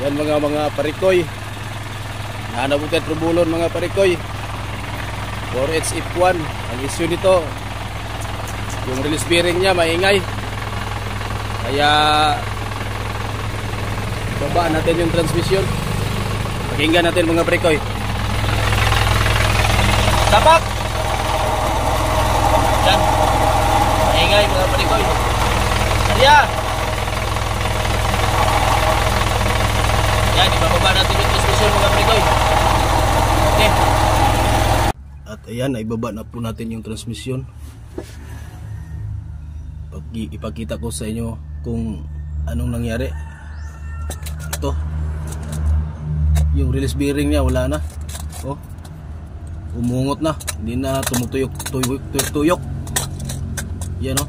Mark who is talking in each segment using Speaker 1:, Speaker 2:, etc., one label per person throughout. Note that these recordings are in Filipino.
Speaker 1: Yan mga parikoy. Nanabutan trubulon mga parikoy. 4HF1. Ang issue nito, yung release bearing niya maingay. Kaya baba natin yung transmission. Pakinggan natin mga parikoy. Tapak! Yan. Maingay mga parikoy. Kaya yan, ibababa natin yung transmission mga parikoy. Okay. At ayan, ibaba na po natin yung transmission. Ipakita ko sa inyo kung anong nangyari. Ito, yung release bearing niya wala na. Oh, umungot na, hindi na tumutuyok. Yan oh.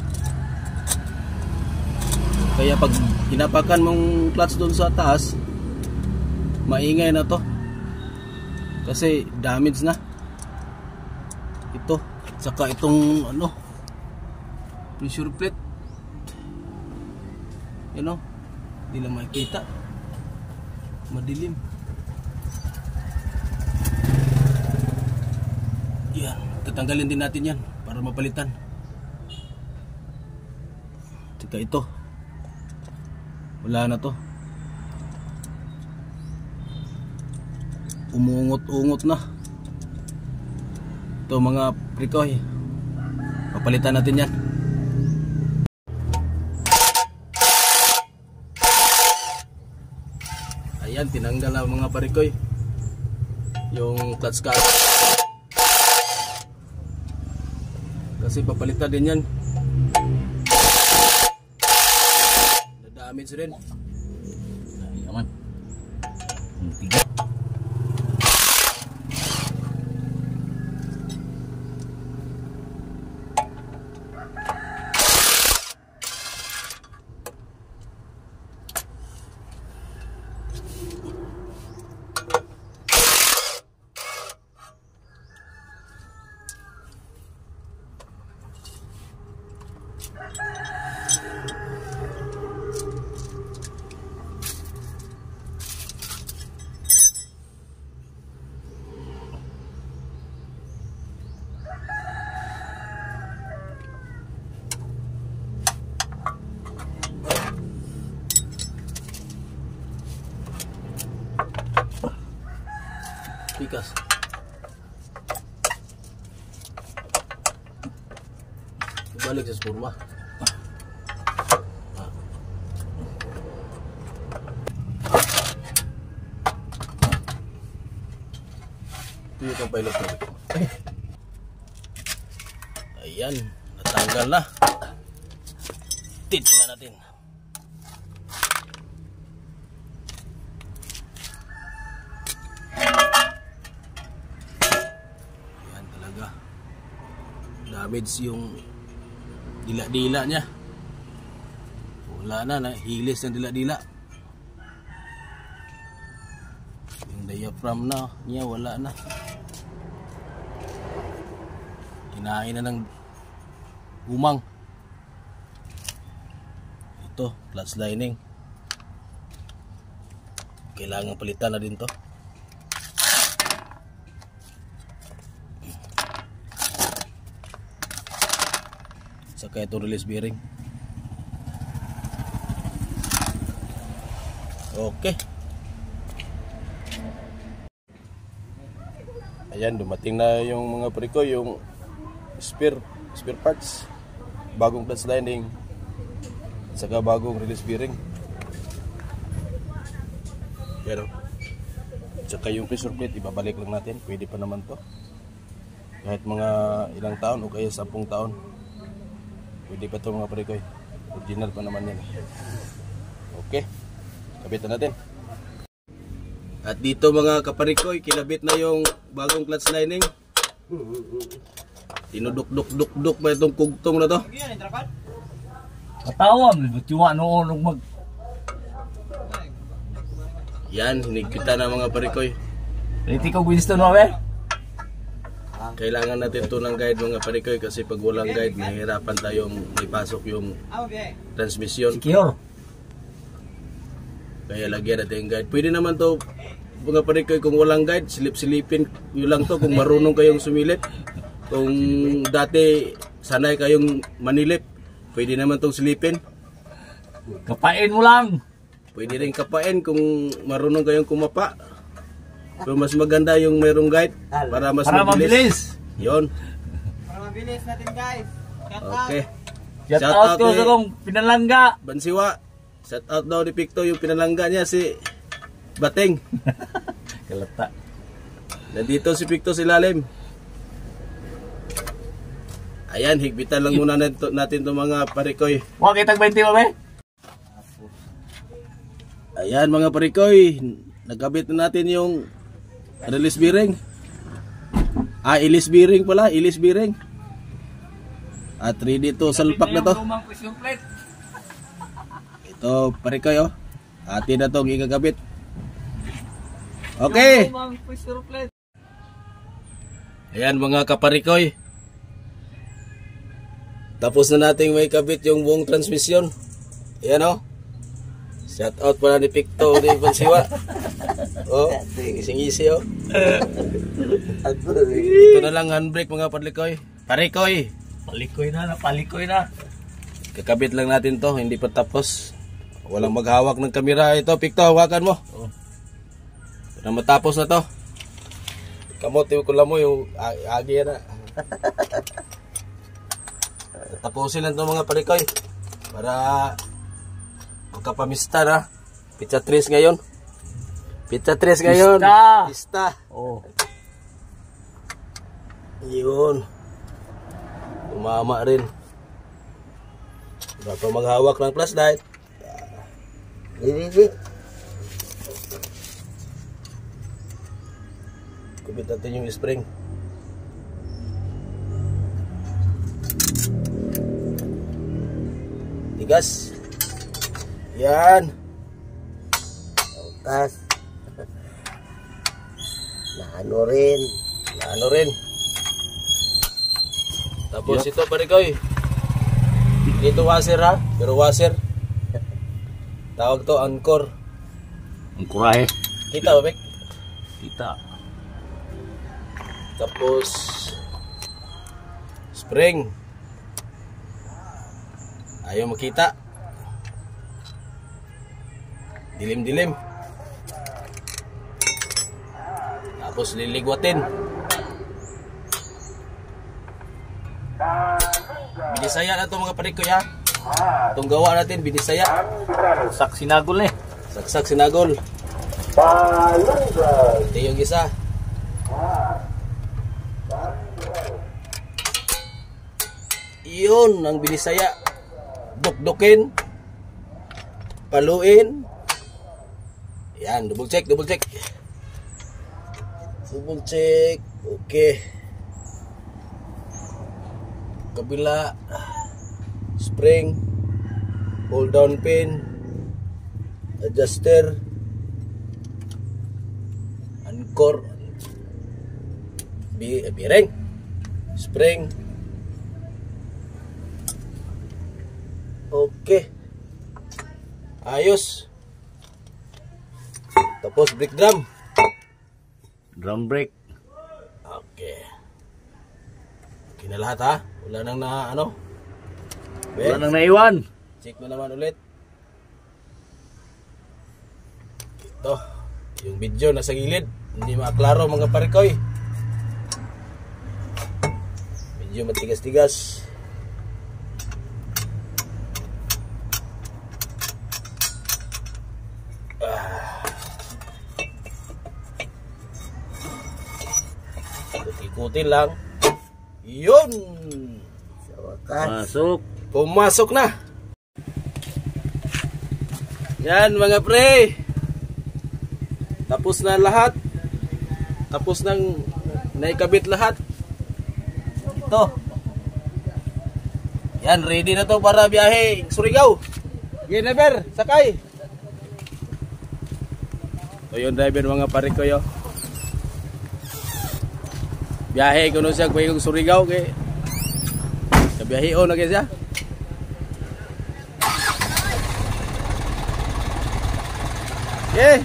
Speaker 1: Kaya pag hinapakan mong clutch doon sa taas, maingay na to kasi damage na ito. Saka itong ano, pressure plate, you know, hindi lang makikita, madilim. Yan, tatanggalin din natin yan para mapalitan. Saka ito, wala na to, umungot-ungot na. Ito mga parikoy, papalitan natin yan. Ayan, tinanggal na mga parikoy yung clutch cover kasi papalitan din yan. Na-damage rin. Ayan. Tikas. Balik sa spurma. Ito yung pilot na. Ayan, natanggal na. Titingnan natin. Damage yung dila-dila niya. Wala na, nahilis ng dila-dila. Yung diaphragm na niya wala na. Kinain na ng umang. Ito, clutch lining. Kailangan palitan na din to. Saka ito release bearing. Okay. Ayan, dumating na yung mga parikoy, yung spare parts, bagong clutch lining, saka bagong release bearing. Pero saka yung pressure plate ibabalik lang natin, pwede pa naman to kahit mga ilang taon o kaya 10 taon. Pwede pa ito mga parikoy. Original pa naman yan. Okay, kabitan natin. At dito mga kaparikoy, kinabit na yung bagong clutch lining. Tinuduk-duk-duk-duk pa itong kugtong na to.
Speaker 2: Patawam, tiwa noon mag.
Speaker 1: Yan, hinigpitan na mga parikoy.
Speaker 2: Hindi ko gusto no eh.
Speaker 1: Kailangan natin ito ng guide mga parikoy kasi pag walang guide, mahirapan tayong ipasok yung transmission.
Speaker 2: Secure.
Speaker 1: Kaya lagyan natin yung guide. Pwede naman to mga parikoy kung walang guide, silip-silipin yun lang to kung marunong kayong sumilip. Kung dati sanay kayong manilip, pwede naman tong silipin.
Speaker 2: Kapain mo lang.
Speaker 1: Pwede rin kapain kung marunong kayong kumapa. Pero mas maganda yung mayroong guide para mas
Speaker 2: Para
Speaker 1: mabilis. Yun.
Speaker 3: Para mabilis natin guys.
Speaker 1: Okay.
Speaker 2: Shout out ko
Speaker 1: kay
Speaker 2: sa kong pinalangga.
Speaker 1: Bansiwa. Shout out daw ni Picto yung pinalangga niya si Bateng.
Speaker 2: Kalata.
Speaker 1: Nandito si Picto sa ilalim. Ayan, higpitan lang muna natin itong mga parikoy.
Speaker 2: Huwag kitang 20 mo, be?
Speaker 1: Ayan mga parikoy, nagkabit na natin yung release bearing. Ilis bearing pala, ilis bearing. At ready to salpak na to. Ito parikoy oh. Atin na itong ikakabit. Okay. Ayan mga kaparikoy. Tapos na nating may kabit yung buong transmission. Ayan oh. Shout out pala ni Picto ni Bansiwa. Oh, ising-isi oh. Ito na lang handbrake mga parikoy. Parikoy.
Speaker 2: Palikoy na, palikoy na.
Speaker 1: Kakabit lang natin to, hindi pa tapos. Walang maghawak ng kamera. Ito Picto, hawakan mo.
Speaker 2: Oh.
Speaker 1: Para matapos na to. Kamot yung kula mo yung agi na. Tapusin lang to mga parikoy. Para magkapamista na. Pizza 3 ngayon. Pizza 3 ngayon. Pista.
Speaker 2: Oh.
Speaker 1: Yun. Tumama rin. Dapat maghawak ng flashlight. Kubit natin yung spring. Tigas. Yan.
Speaker 3: Tas. Naano rin.
Speaker 1: Ano rin. Tapos ito parikoy. Dito washer ha. Pero washer. Tawag to anchor.
Speaker 2: Ang kurahe.
Speaker 1: Kita ba Bek?
Speaker 2: Kita.
Speaker 1: Tapos spring. Ayaw makita. Dilim-dilim. Tapos liligwatin. Binisaya na ito mga parikoy ha. Itong gawa natin binisaya.
Speaker 2: Sak sinagol eh.
Speaker 1: Saksak sinagol. Ito yung isa. Yun ang binisaya. Dukdukin. Paluin. Yan, double check, double check. Double check. Okay. Kabila. Spring. Hold down pin. Adjuster. Anchor. Bearing. Spring. Okay. Ayos. Tapos brake drum.
Speaker 2: Drum brake.
Speaker 1: Okay. Okay na lahat ha. Wala nang na ano.
Speaker 2: Wala nang naiwan.
Speaker 1: Check mo naman ulit. Ito. Yung video nasa gilid. Hindi makaklaro mga parikoy. Medyo matigas-tigas. Ikutin lang. Yun.
Speaker 3: Sa wakas.
Speaker 2: Masuk.
Speaker 1: Pumasok na. Yan mga pre. Tapos na lahat. Tapos nang naikabit lahat. Ito. Yan, ready na to para biyahe Surigao. Okay, driver, sakay. Ito yung driver mga pare ko yo. Biyahe ko no siya kung Surigao kay. Kabiyahe o na kaya siya. Okay.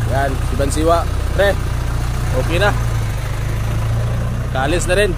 Speaker 1: Yan, si Bansiwa. Pre, okay na. Kaalis na rin.